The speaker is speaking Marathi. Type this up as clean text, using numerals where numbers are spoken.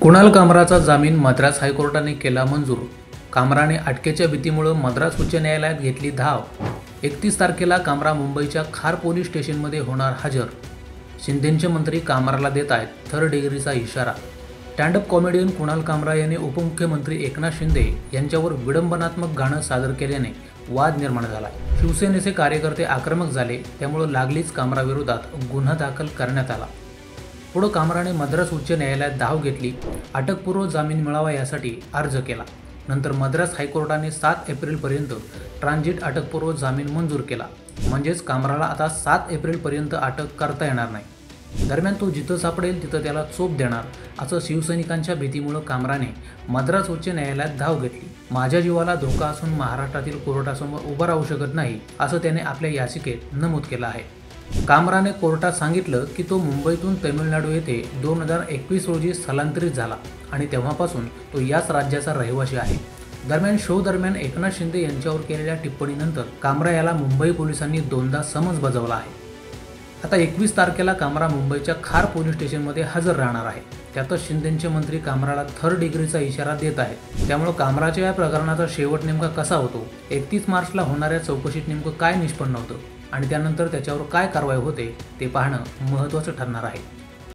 कुणाल कामराचा जामीन मद्रास हायकोर्टाने केला मंजूर। कामराने अटकेच्या भीतीमुळे मद्रास उच्च न्यायालयात घेतली धाव। 31 तारखेला कामरा मुंबईच्या खार पोलीस स्टेशनमध्ये होणार हजर। शिंदेचे मंत्री कामराला देत आहेत थर्ड डिग्रीचा इशारा। स्टँडअप कॉमेडियन कुणाल कामरा यांनी उपमुख्यमंत्री एकनाथ शिंदे यांच्यावर विडंबनात्मक गाणं सादर केल्याने वाद निर्माण झाला। शिवसेनेचे कार्यकर्ते आक्रमक झाले, त्यामुळे लागलीच कामराविरोधात गुन्हा दाखल करण्यात आला। पुढे कामराने मद्रास उच्च न्यायालयात धाव घेतली, अटकपूर्व जामीन मिळावा यासाठी अर्ज केला। नंतर मद्रास हायकोर्टाने 7 एप्रिलपर्यंत ट्रान्झिट अटकपूर्व जामीन मंजूर केला। म्हणजेच कामराला आता 7 एप्रिलपर्यंत अटक करता येणार नाही। दरम्यान तो जिथं सापडेल तिथं त्याला चोप देणार असं शिवसैनिकांच्या भीतीमुळे कामराने मद्रास उच्च न्यायालयात धाव घेतली। माझ्या जीवाला धोका असून महाराष्ट्रातील कोर्टासमोर उभं राहू शकत नाही असं त्याने आपल्या याचिकेत नमूद केलं आहे। कामराने कोर्टात सांगितलं की तो मुंबईतून तामिळनाडू येथे 2021 रोजी स्थलांतरित झाला आणि तेव्हापासून तो याच राज्याचा रहिवासी आहे। दरम्यान शो दरम्यान एकनाथ शिंदे यांच्यावर केलेल्या टिप्पणीनंतर कामरा याला मुंबई पोलिसांनी 2दा समन्स बजावला आहे। आता 21 तारखेला कामरा मुंबईच्या खार पोलीस स्टेशनमध्ये हजर राहणार आहे। त्यातच शिंदेचे मंत्री कामराला थर्ड डिग्रीचा इशारा देत आहेत। त्यामुळे कामराच्या या प्रकरणाचा शेवट नेमका कसा होतो, 31 मार्चला होणाऱ्या चौकशीत नेमकं काय निष्पन्न होतं आणि त्यानंतर त्याच्यावर काय कारवाई होते ते पाहणं महत्त्वाचं ठरणार आहे।